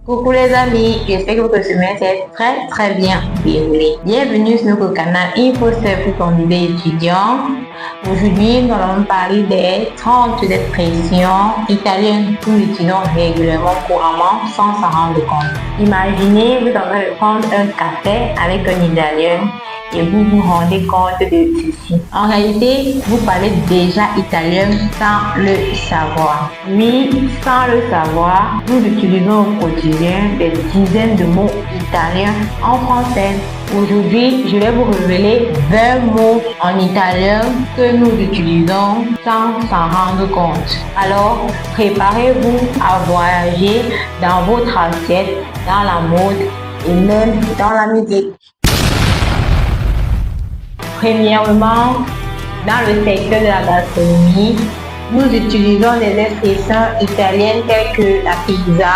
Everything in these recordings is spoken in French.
Coucou les amis, j'espère que votre semaine s'est très bien déroulée. Bienvenue sur notre canal InfoSelf pour candidat étudiant. Aujourd'hui, nous allons parler des 30 expressions italiennes que nous utilisons régulièrement, couramment, sans s'en rendre compte. Imaginez, vous êtes en train de prendre un café avec un Italien et vous vous rendez compte de ceci. En réalité, vous parlez déjà italien sans le savoir. Oui, sans le savoir, nous utilisons au quotidien des dizaines de mots italiens en français. Aujourd'hui, je vais vous révéler 20 mots en italien que nous utilisons sans s'en rendre compte. Alors, préparez-vous à voyager dans votre assiette, dans la mode et même dans la musique. Premièrement, dans le secteur de la gastronomie, nous utilisons des expressions italiennes telles que la pizza,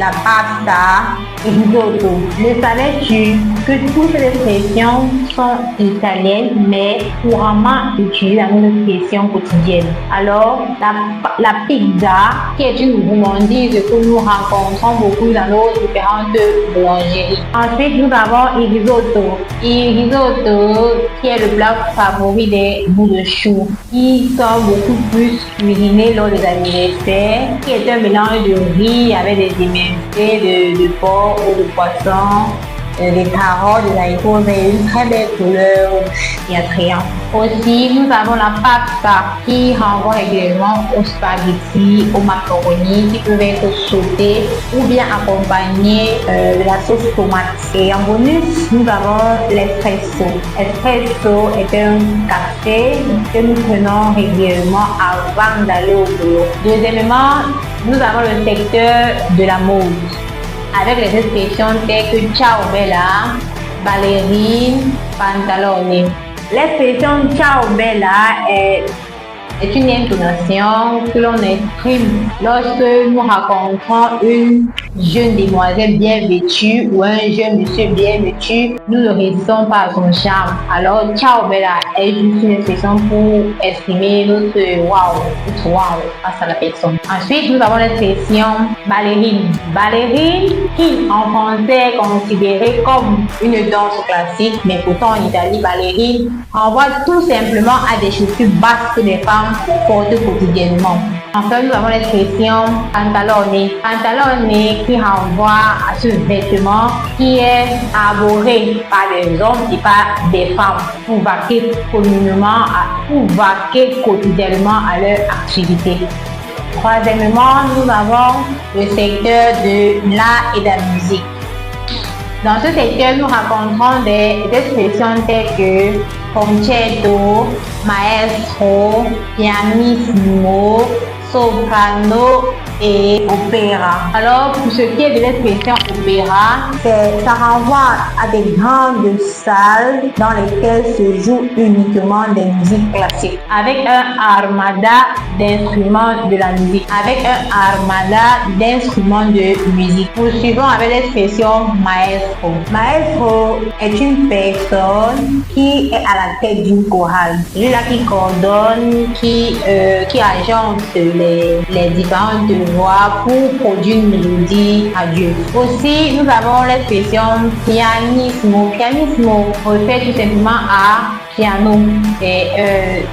la pasta et le risotto. Le savais-tu que toutes ces expressions sont italiennes mais couramment utilisées dans nos expressions quotidiennes? Alors, la pizza, qui est une gourmandise que nous rencontrons beaucoup dans nos différentes boulangeries. Ensuite, nous avons il risotto. Il risotto, qui est le plat favori des bouts de chou, qui sont beaucoup plus cuisiné lors des anniversaires, qui est un mélange de riz avec des immergés de porc ou de poisson, des carottes, des haricots, mais une très belle couleur et attrayante. Aussi, nous avons la pasta qui renvoie régulièrement aux spaghettis, aux macaronis qui peuvent être sautés ou bien accompagnés de la sauce tomate. Et en bonus, nous avons l'espresso. L'espresso est un café que nous prenons régulièrement avant d'aller au boulot. Deuxièmement, nous avons le secteur de la mode, avec les expressions telles que ciao bella, ballerine, pantalone. L'expression ciao bella est une intonation que l'on exprime lorsque nous rencontrons une jeune demoiselle bien vêtue ou un jeune monsieur bien vêtu. Nous ne résistons pas à son charme. Alors, ciao bella est juste une expression pour exprimer notre wow face à la personne. Ensuite, nous avons l'expression ballerine. Ballerine, qui en français est considérée comme une danse classique, mais pourtant en Italie, ballerine renvoie tout simplement à des chaussures basses que les femmes portent quotidiennement. Enfin, nous avons l'expression pantalone. Pantalone qui renvoie à ce vêtement qui est arboré par des hommes et par des femmes pour vaquer quotidiennement à leur activité. Troisièmement, nous avons le secteur de l'art et de la musique. Dans ce secteur, nous rencontrons des expressions telles que concerto, maestro, pianissimo, soprano et opéra. Alors, pour ce qui est de l'expression opéra, ça renvoie à des grandes salles dans lesquelles se jouent uniquement des musiques classiques, avec un armada d'instruments de la musique, Poursuivons avec l'expression maestro. Maestro est une personne qui est à la tête d'une chorale. Celui-là qui coordonne, qui agence les différentes voix pour produire une mélodie à Dieu. Aussi, nous avons l'expression pianissimo. Pianissimo refère tout simplement à piano et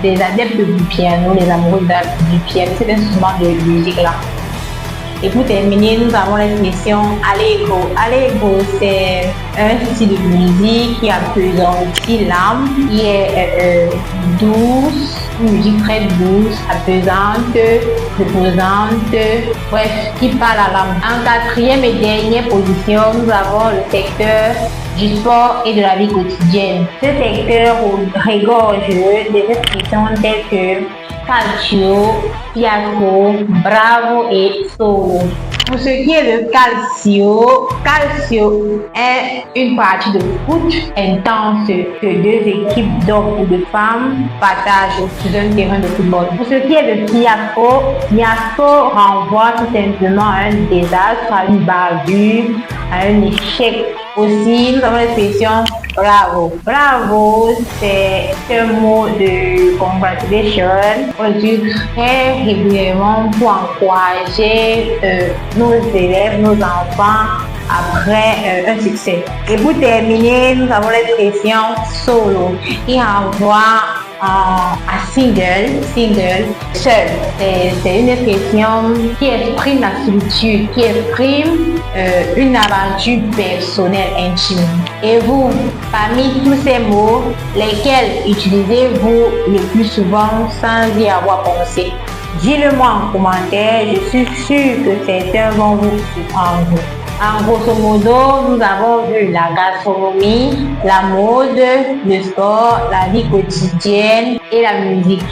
des adeptes du piano, les amoureux du piano, cet instrument de musique là. Et pour terminer, nous avons l'expression allegro. Allegro, c'est un style de musique qui appesantit l'âme, qui est douce, une musique très douce, apaisante, reposante, bref, qui parle à l'âme. En quatrième et dernière position, nous avons le secteur du sport et de la vie quotidienne. Ce secteur regorge des expressions telles que calcio, fiasco, bravo et solo. Pour ce qui est de calcio est une partie de foot intense que deux équipes d'hommes ou de femmes partagent sur un terrain de football. Pour ce qui est de fiasco renvoie tout simplement à un désastre, à une bavure, à un échec. Aussi, nous avons l'expression Bravo. Bravo, c'est un mot de congratulation. On dirait régulièrement pour encourager nos élèves, nos enfants après un succès. Et pour terminer, nous avons l'expression solo qui renvoie à single, seul. C'est une expression qui exprime la solitude, qui exprime une aventure personnelle intime. Et vous, parmi tous ces mots, lesquels utilisez-vous le plus souvent sans y avoir pensé? Dites-le-moi en commentaire, je suis sûre que certains vont vous surprendre. En grosso modo, nous avons vu la gastronomie, la mode, le sport, la vie quotidienne et la musique.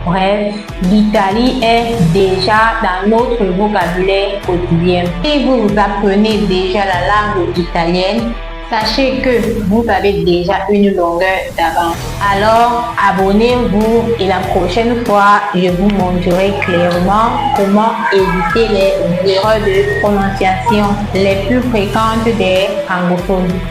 Bref, l'Italie est déjà dans notre vocabulaire quotidien. Si vous apprenez déjà la langue italienne, sachez que vous avez déjà une longueur d'avance. Alors, abonnez-vous et la prochaine fois, je vous montrerai clairement comment éviter les erreurs de prononciation les plus fréquentes des anglophones.